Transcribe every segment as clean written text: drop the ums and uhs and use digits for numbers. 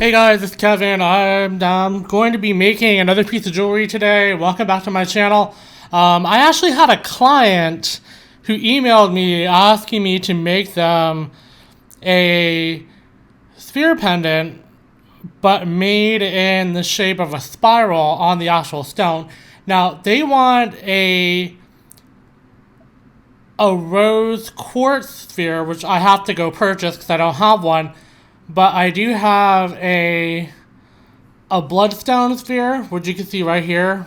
Hey guys, it's Kevin. I'm going to be making another piece of jewelry today. Welcome back to my channel. I actually had a client who emailed me asking me to make them a sphere pendant, but made in the shape of a spiral on the actual stone. Now, they want a rose quartz sphere, which I have to go purchase because I don't have one. But I do have a bloodstone sphere, which you can see right here.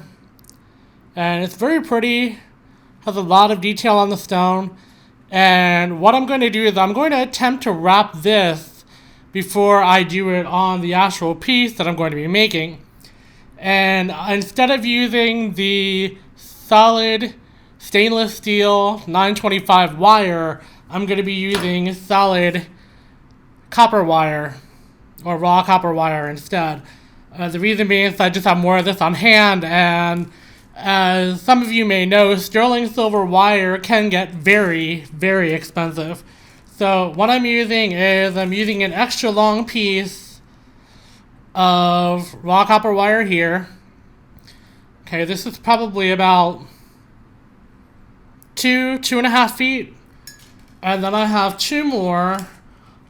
And it's very pretty, has a lot of detail on the stone. And what I'm going to do is I'm going to attempt to wrap this before I do it on the actual piece that I'm going to be making. And instead of using the solid stainless steel 925 wire, I'm going to be using solid copper wire or raw copper wire instead. The reason being is I just have more of this on hand, and as some of you may know, sterling silver wire can get very, very expensive. So what I'm using is I'm using an extra long piece of raw copper wire here. Okay, this is probably about 2.5 feet. And then I have two more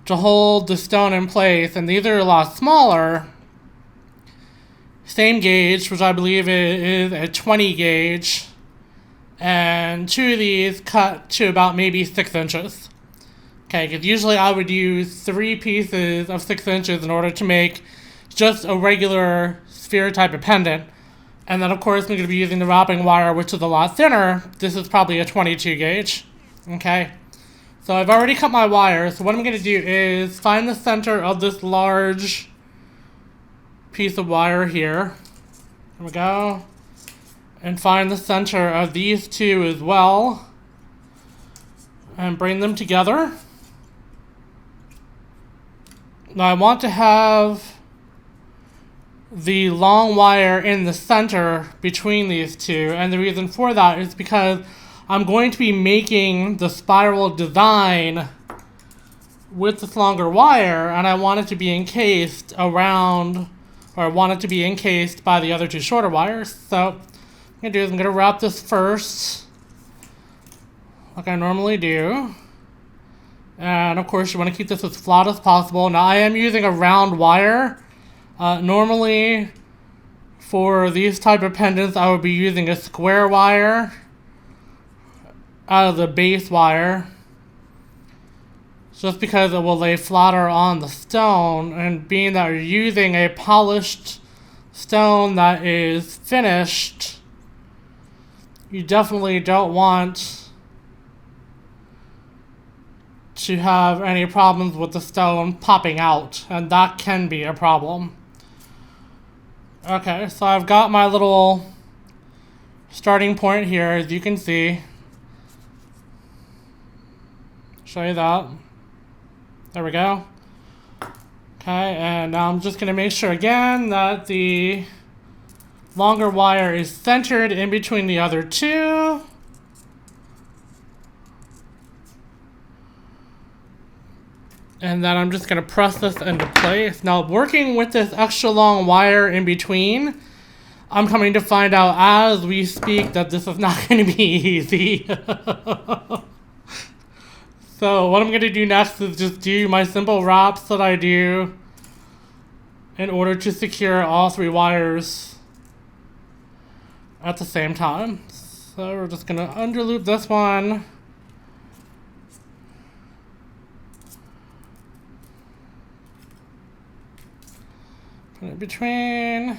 to hold the stone in place, and these are a lot smaller. Same gauge, which I believe is a 20 gauge, and two of these cut to about maybe 6 inches. Okay, because usually I would use 3 pieces of 6 inches in order to make just a regular sphere type of pendant. And then of course I'm going to be using the wrapping wire, which is a lot thinner. This is probably a 22 gauge. Okay. So I've already cut my wire, so what I'm going to do is find the center of this large piece of wire here. There we go. And find the center of these two as well. And bring them together. Now I want to have the long wire in the center between these two, and the reason for that is because I'm going to be making the spiral design with this longer wire, and I want it to be encased around, or I want it to be encased by the other two shorter wires. So what I'm going to do is I'm going to wrap this first, like I normally do. And of course you want to keep this as flat as possible. Now I am using a round wire. Normally for these type of pendants I would be using a square wire out of the base wire, just because it will lay flatter on the stone, and being that you're using a polished stone that is finished, you definitely don't want to have any problems with the stone popping out, and that can be a problem. Okay, so I've got my little starting point here, as you can see. Show you that. There we go. Okay, and now I'm just going to make sure again that the longer wire is centered in between the other two. And then I'm just going to press this into place. Now, working with this extra long wire in between, I'm coming to find out as we speak that this is not going to be easy. So what I'm going to do next is just do my simple wraps that I do in order to secure all 3 wires at the same time. So we're just going to underloop this one. Put it between.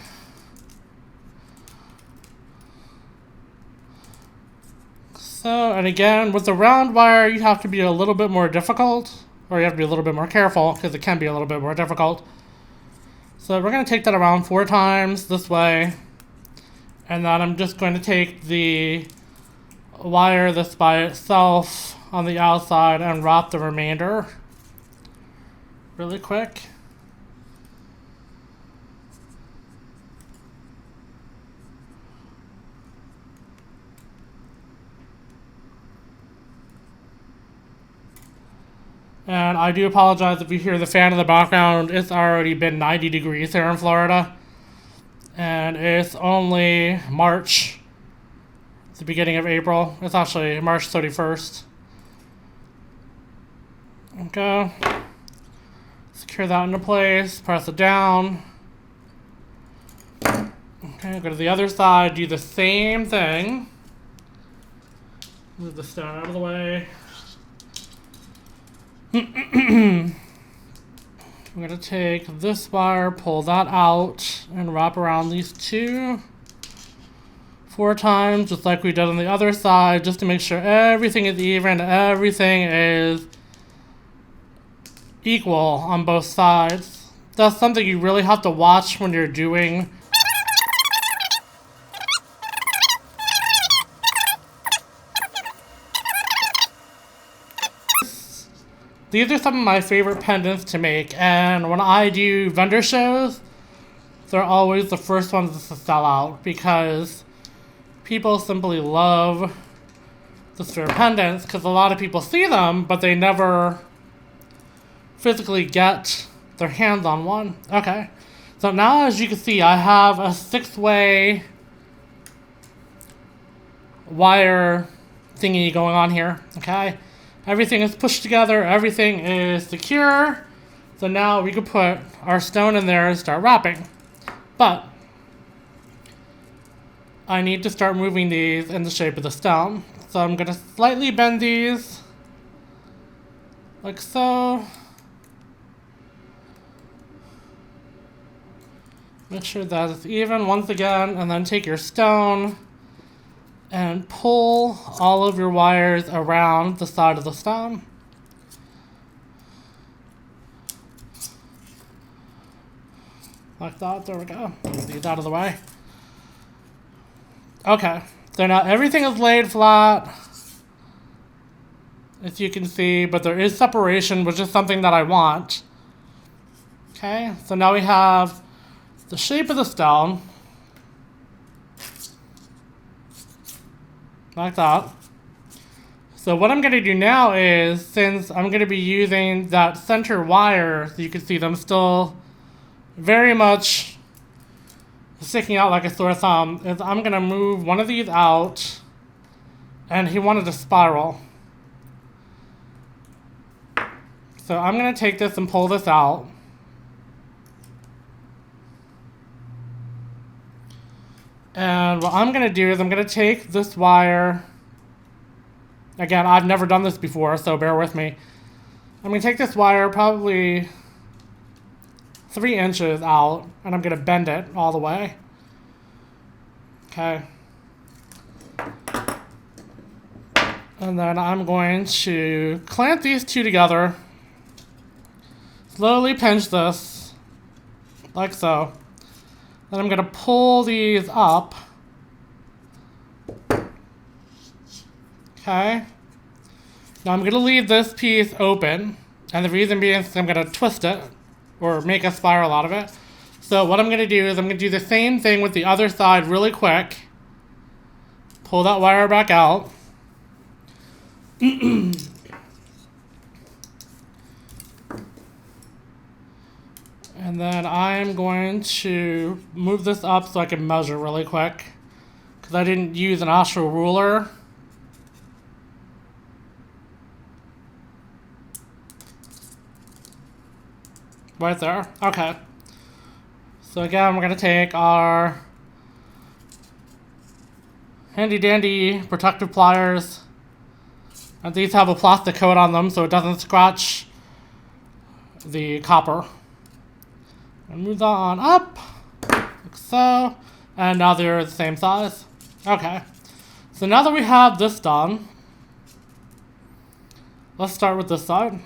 So, and again, with the round wire, you have to be a little bit more difficult, or you have to be a little bit more careful, because it can be a little bit more difficult. So we're going to take that around 4 times this way, and then I'm just going to take the wire this by itself on the outside and wrap the remainder really quick. And I do apologize if you hear the fan in the background. It's already been 90 degrees here in Florida. And it's only March. It's the beginning of April. It's actually March 31st. Okay. Secure that into place. Press it down. Okay, go to the other side. Do the same thing. Move the stone out of the way. I'm going to take this wire, pull that out, and wrap around these two 4 times, just like we did on the other side, just to make sure everything is even, everything is equal on both sides. That's something you really have to watch when you're doing these are some of my favorite pendants to make, and when I do vendor shows, they're always the first ones to sell out because people simply love the sphere pendants because a lot of people see them, but they never physically get their hands on one. Okay, so now as you can see, I have a 6-way wire thingy going on here. Okay. Everything is pushed together, everything is secure. So now we can put our stone in there and start wrapping. But I need to start moving these in the shape of the stone. So I'm going to slightly bend these, like so. Make sure that it's even once again, and then take your stone and pull all of your wires around the side of the stone. Like that, there we go. Get these out of the way. Okay, so now everything is laid flat, as you can see, but there is separation, which is something that I want. Okay, so now we have the shape of the stone. Like that. So what I'm going to do now is, since I'm going to be using that center wire, so you can see them still very much sticking out like a sore thumb, is I'm going to move one of these out, and he wanted to spiral. So I'm going to take this and pull this out. And what I'm going to do is I'm going to take this wire. Again, I've never done this before, so bear with me. I'm going to take this wire probably 3 inches out, and I'm going to bend it all the way. Okay. And then I'm going to clamp these two together. Slowly pinch this, like so. Then I'm going to pull these up. Okay. Now I'm going to leave this piece open. And the reason being is I'm going to twist it, or make a spiral out of it. So what I'm going to do is I'm going to do the same thing with the other side really quick. Pull that wire back out. And then I'm going to move this up so I can measure really quick, because I didn't use an actual ruler. Right there. Okay. So again, we're going to take our handy dandy protective pliers. And these have a plastic coat on them so it doesn't scratch the copper. And move that on up, like so, and now they're the same size. Okay, so now that we have this done, let's start with this side.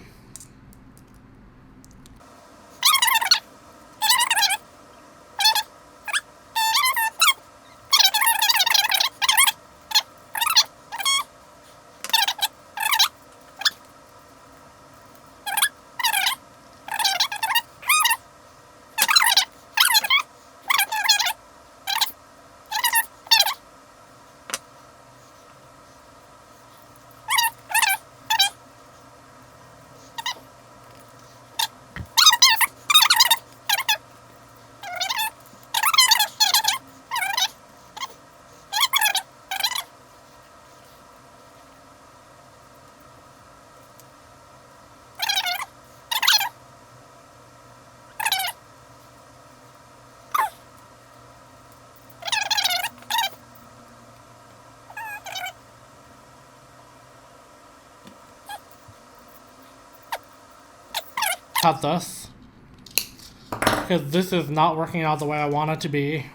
cut this, because this is not working out the way I want it to be.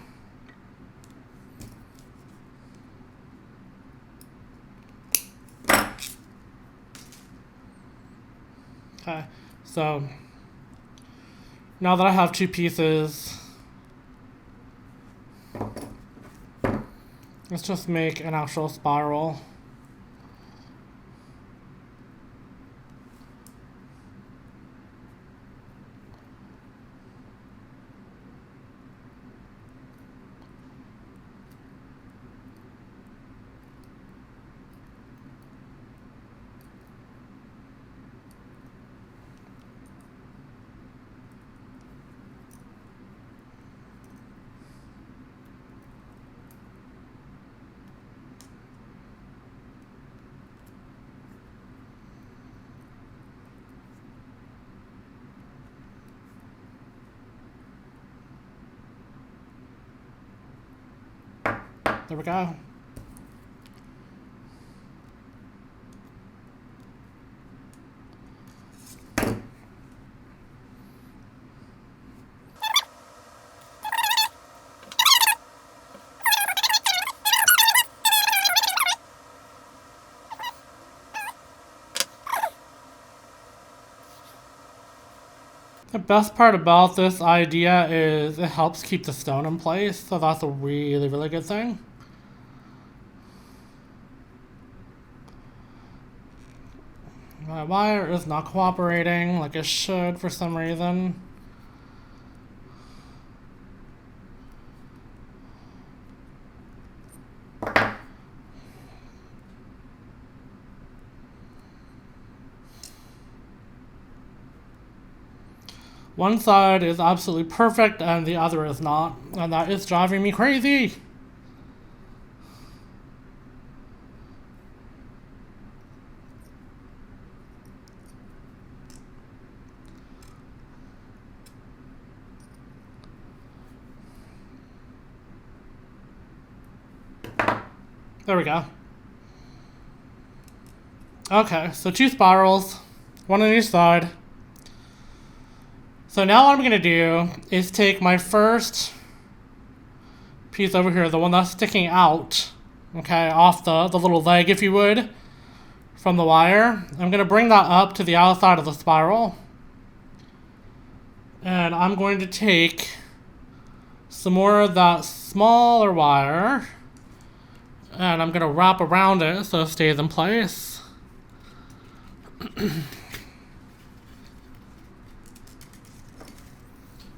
Okay, so now that I have two pieces, let's just make an actual spiral. There we go. The best part about this idea is it helps keep the stone in place, so that's a really, really good thing. My wire is not cooperating like it should for some reason. One side is absolutely perfect and the other is not, and that is driving me crazy. There we go. Okay, so two spirals, one on each side. So now what I'm gonna do is take my first piece over here, the one that's sticking out, okay, off the little leg, if you would, from the wire. I'm gonna bring that up to the outside of the spiral. And I'm going to take some more of that smaller wire, and I'm gonna wrap around it so it stays in place.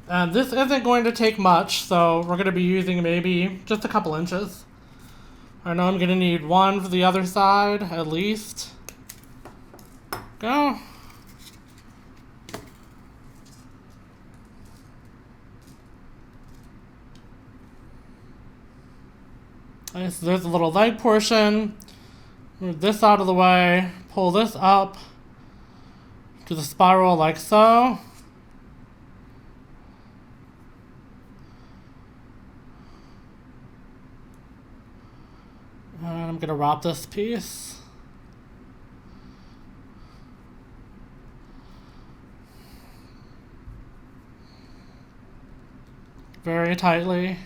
And this isn't going to take much, so we're going to be using maybe just a couple inches. I know I'm going to need one for the other side, at least. Go. Okay, so there's a little leg portion. Move this out of the way. Pull this up to the spiral like so. And I'm going to wrap this piece. Very tightly.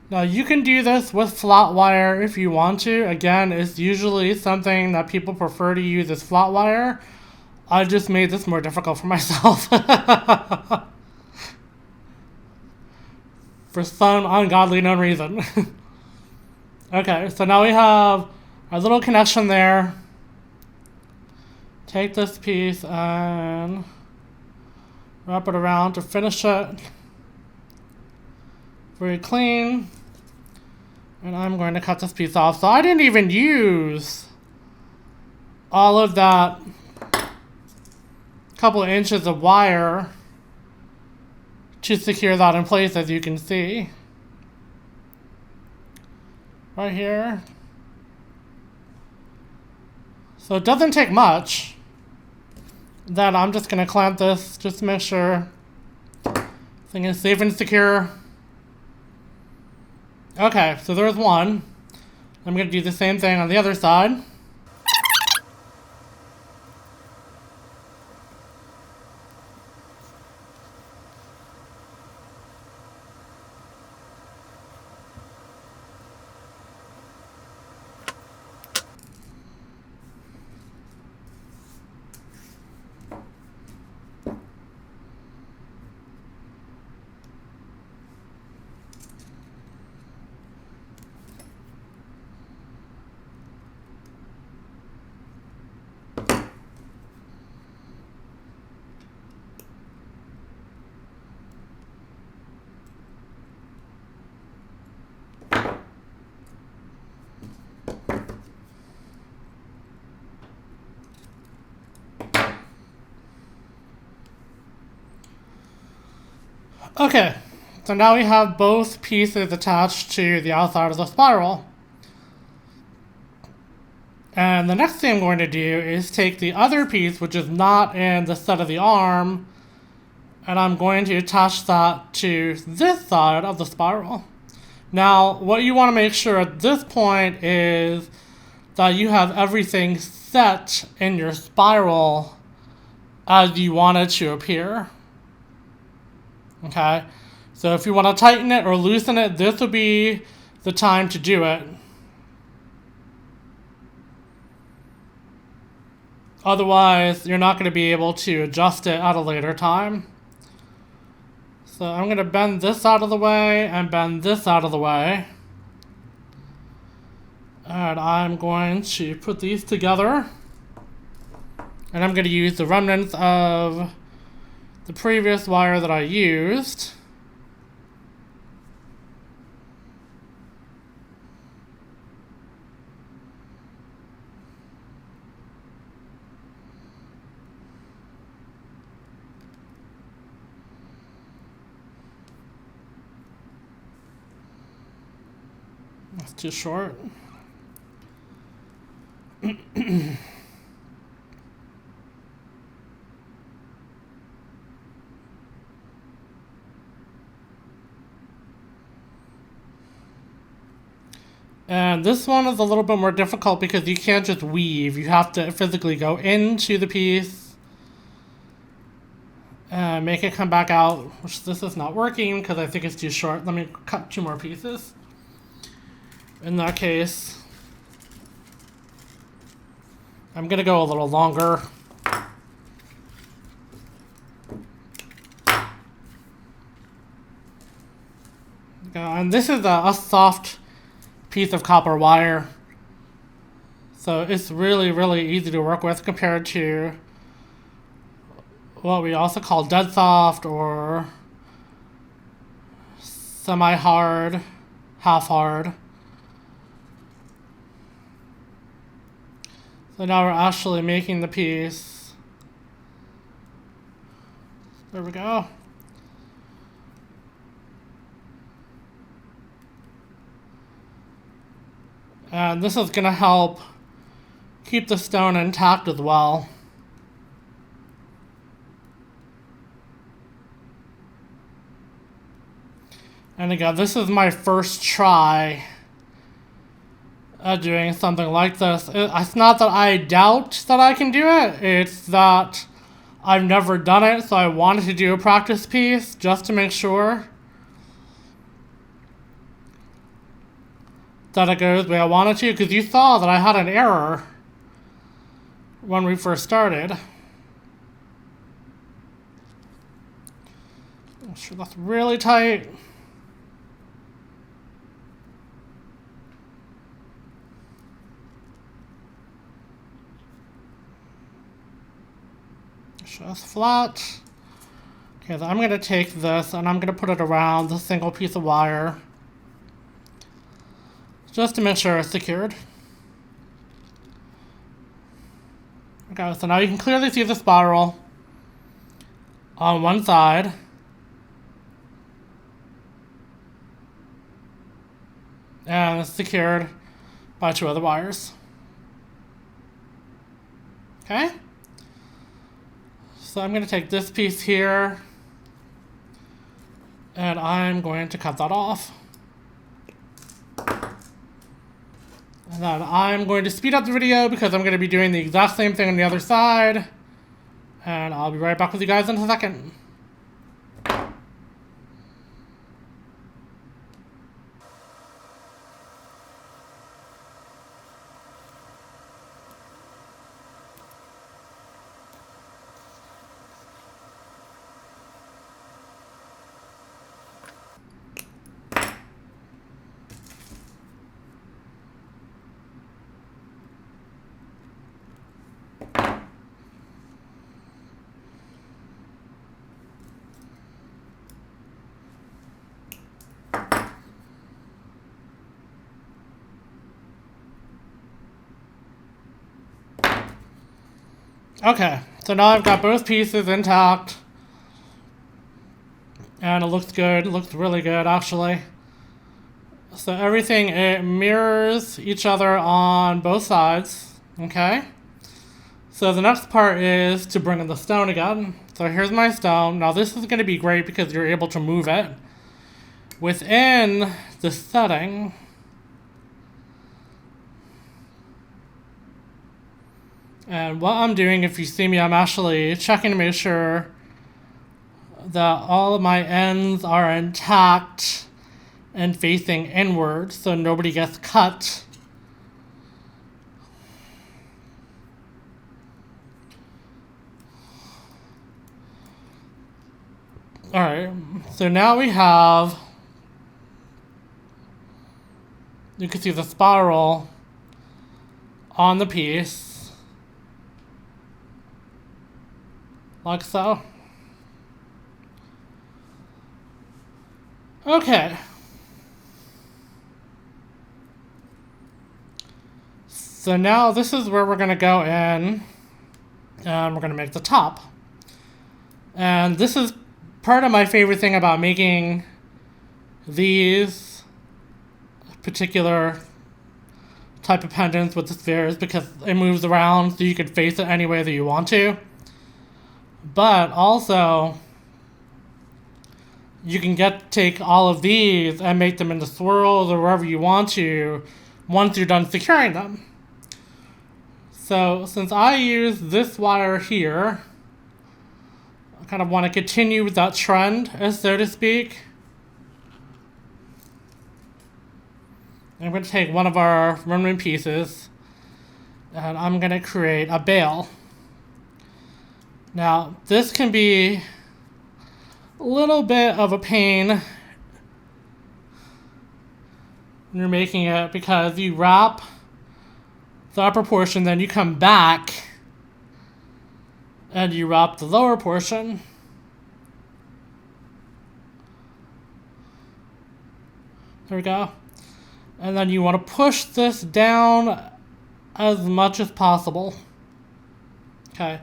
Now you can do this with flat wire if you want to. Again, it's usually something that people prefer to use as flat wire. I just made this more difficult for myself. For some ungodly known reason. Okay, so now we have our little connection there. Take this piece and wrap it around to finish it. Very clean. And I'm going to cut this piece off. So I didn't even use all of that couple of inches of wire to secure that in place, as you can see. Right here. So it doesn't take much. Then I'm just going to clamp this just to make sure Thing is safe and secure. Okay, so there's one. I'm going to do the same thing on the other side. Okay, so now we have both pieces attached to the outside of the spiral. And the next thing I'm going to do is take the other piece, which is not in the set of the arm, and I'm going to attach that to this side of the spiral. Now, what you want to make sure at this point is that you have everything set in your spiral as you want it to appear. Okay, so if you want to tighten it or loosen it, this would be the time to do it. Otherwise, you're not going to be able to adjust it at a later time. So I'm going to bend this out of the way and bend this out of the way. And I'm going to put these together. And I'm going to use the remnants of the previous wire that I used. That's too short. And this one is a little bit more difficult because you can't just weave. You have to physically go into the piece and make it come back out, which this is not working because I think it's too short. Let me cut 2 more pieces. In that case, I'm going to go a little longer. And this is a soft piece of copper wire, so it's really, really easy to work with compared to what we also call dead soft or semi-hard, half-hard. So now we're actually making the piece. There we go. And this is going to help keep the stone intact as well. And again, this is my first try at doing something like this. It's not that I doubt that I can do it, it's that I've never done it, so I wanted to do a practice piece just to make sure that it goes the way I wanted to, because you saw that I had an error when we first started. Make sure that's really tight. Just flat. Okay, so I'm going to take this and I'm going to put it around the single piece of wire, just to make sure it's secured. Okay, so now you can clearly see the spiral on one side. And it's secured by 2 other wires. Okay? So I'm going to take this piece here And I'm going to cut that off. And then I'm going to speed up the video because I'm going to be doing the exact same thing on the other side. And I'll be right back with you guys in a second. Okay, so now I've got both pieces intact. And it looks good. It looks really good, actually. So everything, it mirrors each other on both sides. Okay? So the next part is to bring in the stone again. So here's my stone. Now this is going to be great because you're able to move it within the setting. And what I'm doing, if you see me, I'm actually checking to make sure that all of my ends are intact and facing inward so nobody gets cut. Alright, so now we have, you can see the spiral on the piece. Like so. Okay. So now this is where we're going to go in and we're going to make the top. And this is part of my favorite thing about making these particular type of pendants with the spheres, because it moves around so you can face it any way that you want to. But also, you can take all of these and make them into swirls or wherever you want to once you're done securing them. So since I use this wire here, I kind of want to continue with that trend, so to speak. I'm going to take one of our remnant pieces and I'm going to create a bail. Now, this can be a little bit of a pain when you're making it because you wrap the upper portion, then you come back and you wrap the lower portion. There we go. And then you want to push this down as much as possible. Okay.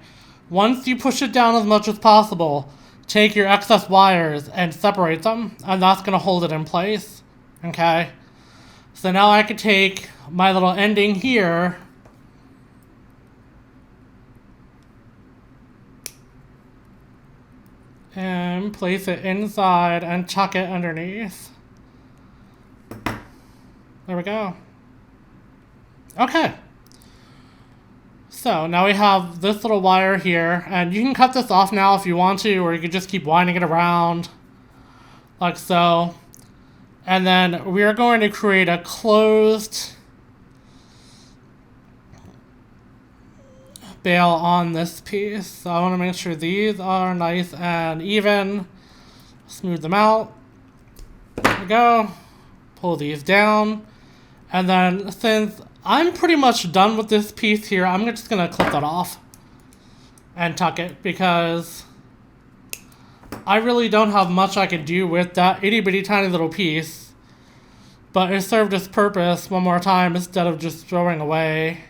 Once you push it down as much as possible, take your excess wires and separate them, and that's going to hold it in place. Okay? So now I can take my little ending here and place it inside and tuck it underneath. There we go. Okay. So now we have this little wire here, and you can cut this off now if you want to, or you can just keep winding it around like so. And then we are going to create a closed bail on this piece. So I want to make sure these are nice and even. Smooth them out. There we go. Pull these down. And then since I'm pretty much done with this piece here, I'm just going to clip that off and tuck it because I really don't have much I can do with that itty bitty tiny little piece. But it served its purpose one more time instead of just throwing away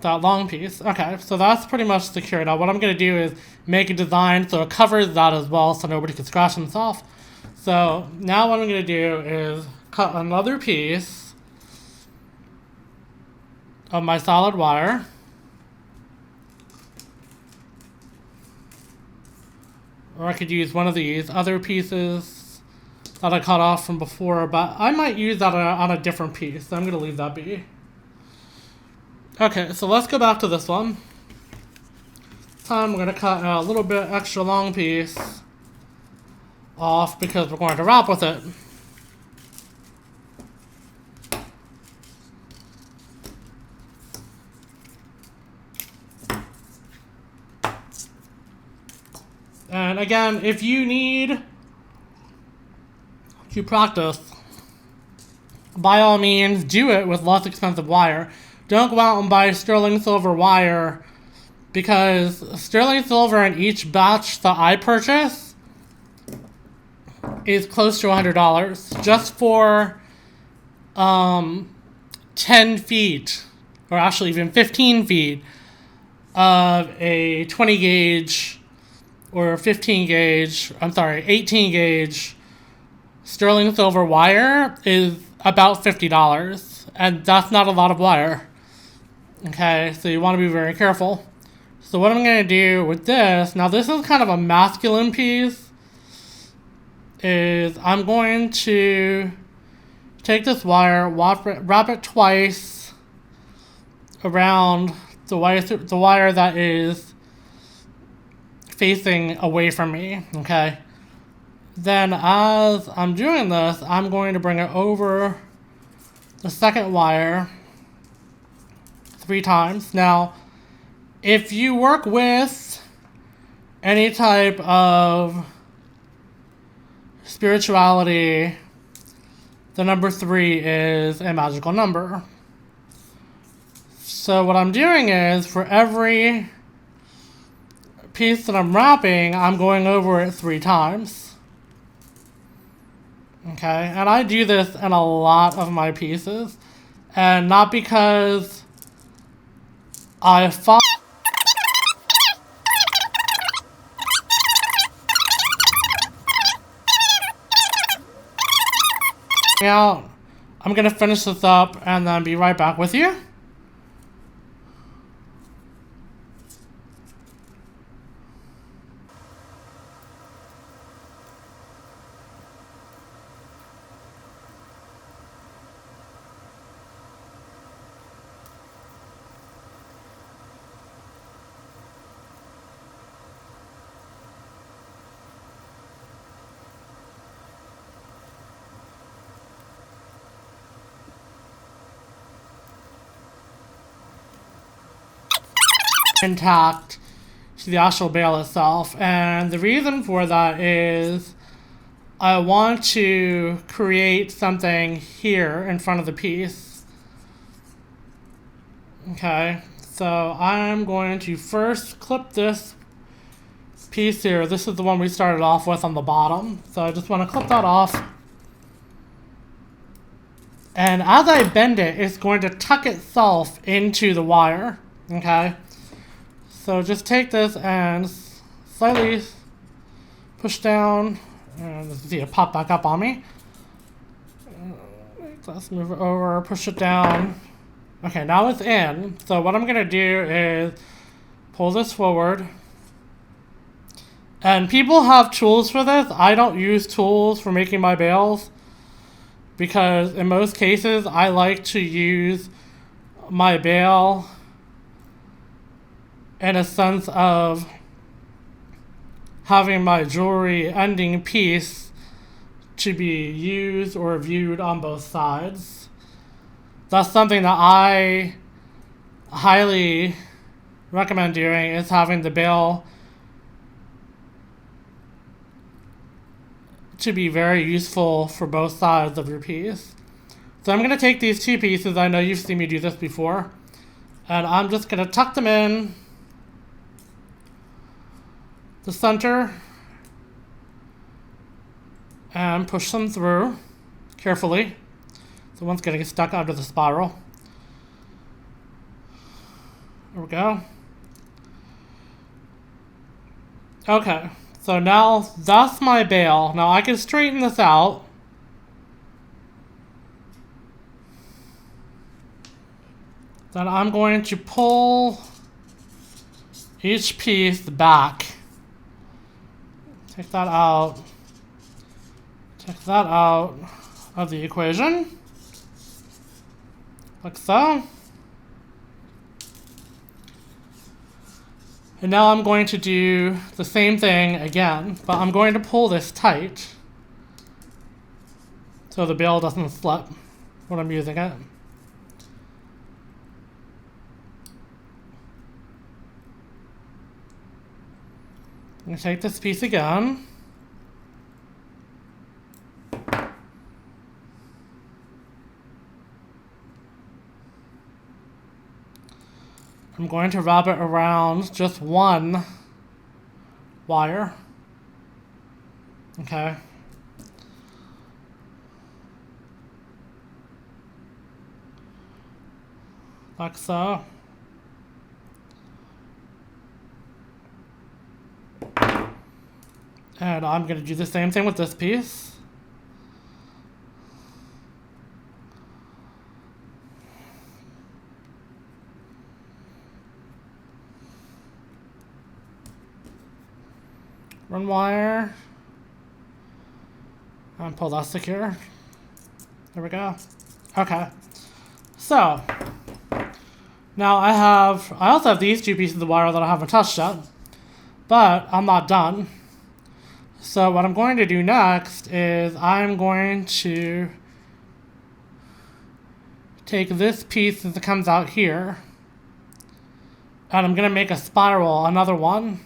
that long piece. Okay, so that's pretty much secure. Now what I'm going to do is make a design so it covers that as well so nobody can scratch themselves. So now what I'm going to do is cut another piece of my solid wire. Or I could use one of these other pieces that I cut off from before, but I might use that on a different piece, so I'm going to leave that be. Okay, so let's go back to this one. This time we're going to cut a little bit extra long piece off because we're going to wrap with it. And again, if you need to practice, by all means, do it with less expensive wire. Don't go out and buy sterling silver wire, because sterling silver in each batch that I purchase is close to $100 just for 10 feet, or actually even 15 feet of a 20 gauge or 18 gauge sterling silver wire is about $50, and that's not a lot of wire. Okay, so you want to be very careful. So what I'm going to do with this, now this is kind of a masculine piece, is I'm going to take this wire, wrap it twice around the wire that is facing away from me, okay? Then as I'm doing this, I'm going to bring it over the second wire 3 times. Now, if you work with any type of spirituality, the number 3 is a magical number. So what I'm doing is, for every piece that I'm wrapping, I'm going over it 3 times. Okay, and I do this in a lot of my pieces, and not because I follow out. I'm gonna finish this up and then be right back with you. Intact to the actual bale itself, and the reason for that is I want to create something here in front of the piece. Okay, so I'm going to first clip this piece here. This is the one we started off with on the bottom, so I just want to clip that off. And as I bend it, it's going to tuck itself into the wire. Okay, so just take this and slightly push down, and see it pop back up on me. Let's move it over, push it down. Okay, now it's in. So what I'm gonna do is pull this forward. And people have tools for this. I don't use tools for making my bales, because in most cases I like to use my bale in a sense of having my jewelry ending piece to be used or viewed on both sides. That's something that I highly recommend doing, is having the bale to be very useful for both sides of your piece. So I'm going to take these 2 pieces, I know you've seen me do this before, and I'm just going to tuck them in the center and push them through carefully. So one's going to get stuck under the spiral. There we go. Okay, so now that's my bale. Now I can straighten this out. Then I'm going to pull each piece back Take that out. Take that out of the equation. Like so. And now I'm going to do the same thing again, but I'm going to pull this tight so the bail doesn't slip when I'm using it. I'm going to take this piece again. I'm going to wrap it around just one wire. Okay. Like so. And I'm going to do the same thing with this piece. Run wire. And pull that secure. There we go. Okay. So, now I also have these two pieces of wire that I haven't touched yet. But I'm not done. So what I'm going to do next is I'm going to take this piece as it comes out here. And I'm going to make a spiral, another one.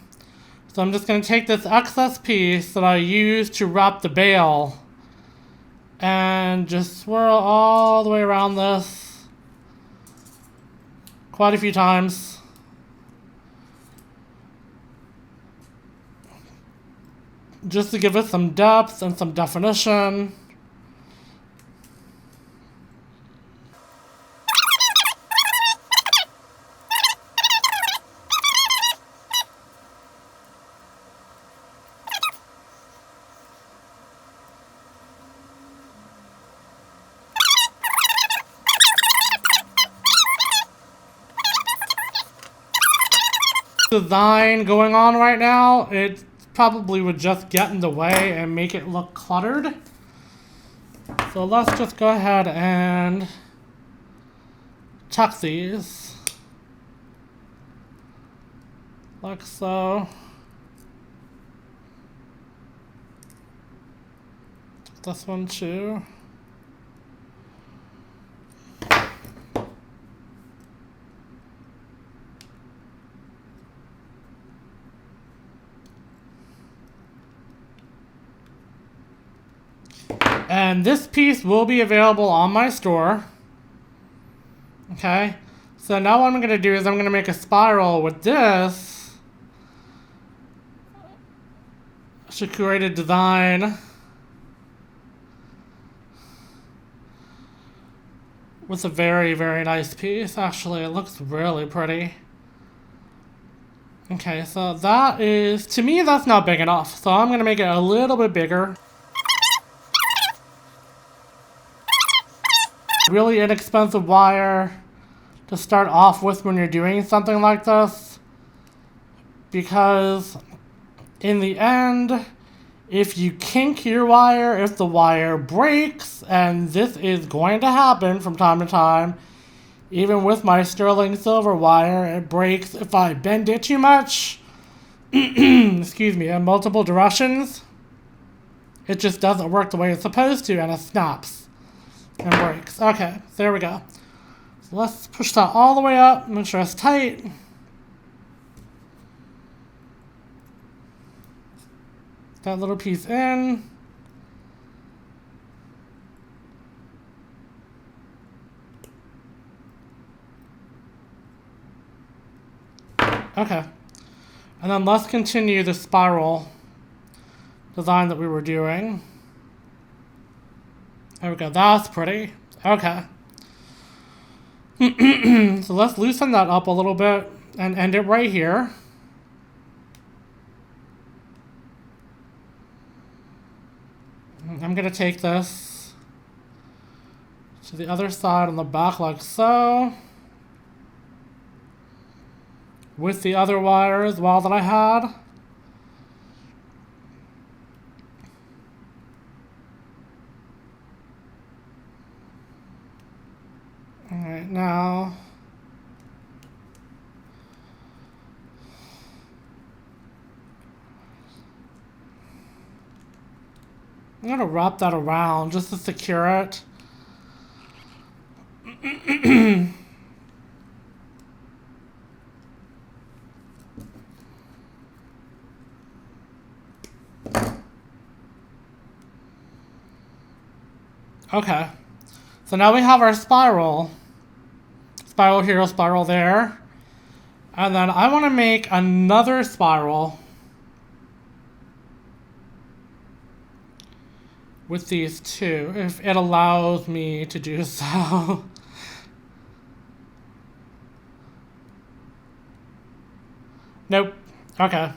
So I'm just going to take this excess piece that I used to wrap the bail and just swirl all the way around this quite a few times. Just to give it some depth and some definition. Design going on right now, it probably would just get in the way and make it look cluttered. So let's just go ahead and tuck these like so. This one too. And this piece will be available on my store. Okay. So now what I'm going to do is I'm going to make a spiral with this Shikurated design with a very, very nice piece. Actually, it looks really pretty. Okay, so that is, to me, that's not big enough. So I'm going to make it a little bit bigger. Really inexpensive wire to start off with when you're doing something like this, because in the end, if you kink your wire, if the wire breaks, and this is going to happen from time to time, even with my sterling silver wire, it breaks if I bend it too much, excuse me, in multiple directions. It just doesn't work the way it's supposed to, and it snaps and breaks. Okay, there we go. So let's push that all the way up, make sure it's tight. That little piece in. Okay. And then let's continue the spiral design that we were doing. There we go. That's pretty. Okay. So let's loosen that up a little bit and end it right here. I'm going to take this to the other side on the back like so. With the other wire as well that I had. Okay, now I'm gonna wrap that around just to secure it. Okay, so now we have our spiral. Spiral here, spiral there. And then I want to make another spiral with these two, if it allows me to do so. Nope. Okay.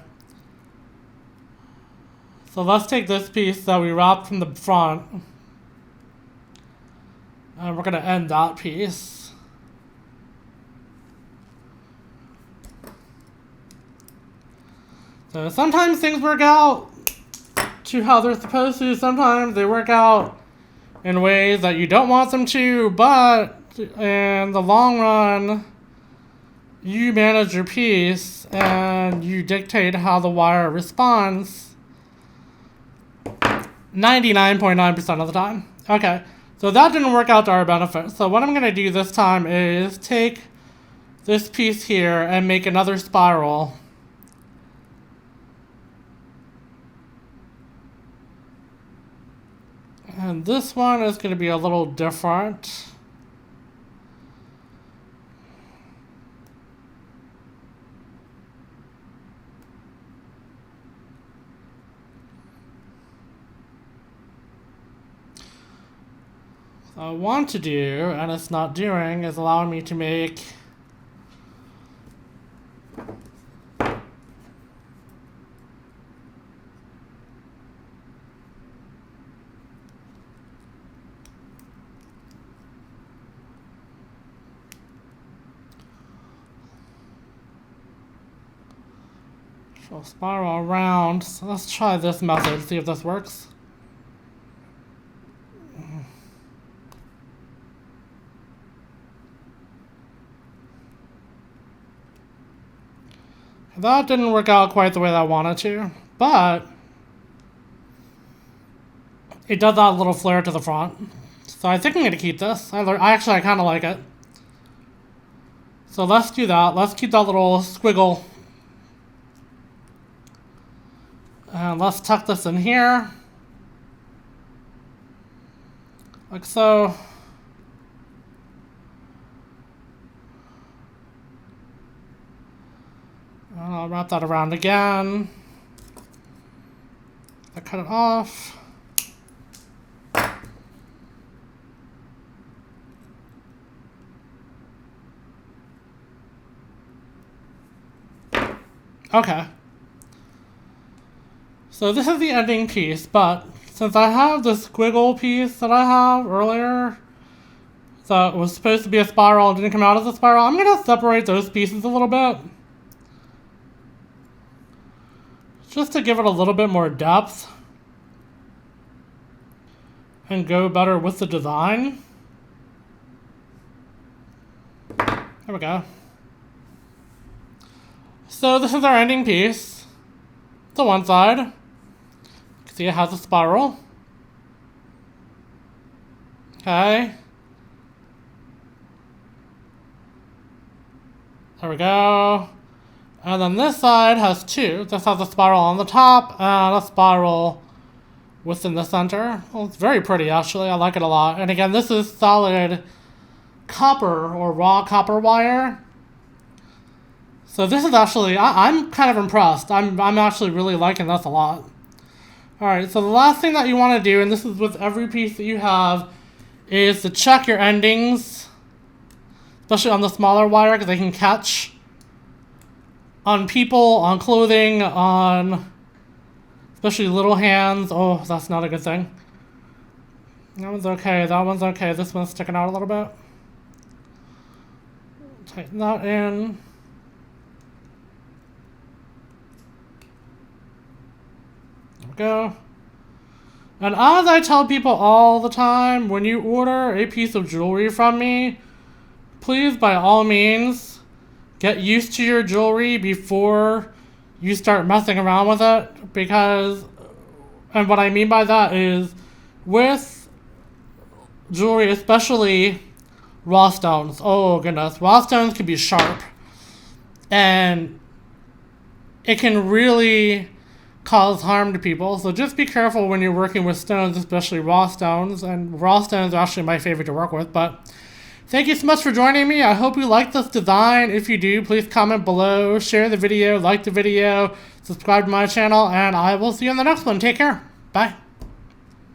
So let's take this piece that we wrapped from the front. And we're going to end that piece. So sometimes things work out to how they're supposed to. Sometimes they work out in ways that you don't want them to, but in the long run, you manage your piece and you dictate how the wire responds 99.9% of the time. Okay, so that didn't work out to our benefit. So what I'm going to do this time is take this piece here and make another spiral. And this one is going to be a little different. What I want to do, and it's not doing, is allowing me to make spiral around. So let's try this method, see if this works. That didn't work out quite the way that I wanted to, but it does add a little flare to the front. So I think I'm going to keep this. I kind of like it. So let's do that. Let's keep that little squiggle. And let's tuck this in here. Like so. And I'll wrap that around again. I cut it off. Okay. So this is the ending piece, but since I have the squiggle piece that I have earlier, that was supposed to be a spiral and didn't come out as a spiral, I'm going to separate those pieces a little bit. Just to give it a little bit more depth and go better with the design. There we go. So this is our ending piece. The one side. You can see it has a spiral. Okay. There we go. And then this side has two. This has a spiral on the top and a spiral within the center. Well, it's very pretty, actually. I like it a lot. And again, this is solid copper or raw copper wire. So this is actually, I'm kind of impressed. I'm actually really liking this a lot. Alright, so the last thing that you want to do, and this is with every piece that you have, is to check your endings. Especially on the smaller wire, because they can catch on people, on clothing, on especially little hands. Oh, that's not a good thing. That one's okay, that one's okay. This one's sticking out a little bit. Tighten that in. There we go. And as I tell people all the time, when you order a piece of jewelry from me, please, by all means, get used to your jewelry before you start messing around with it, because, and what I mean by that is, with jewelry, especially raw stones, oh goodness, raw stones can be sharp, and it can really cause harm to people. So just be careful when you're working with stones, especially raw stones, and raw stones are actually my favorite to work with. But thank you so much for joining me. I hope you like this design. If you do, please comment below, share the video, like the video, subscribe to my channel, and I will see you in the next one. Take care. Bye.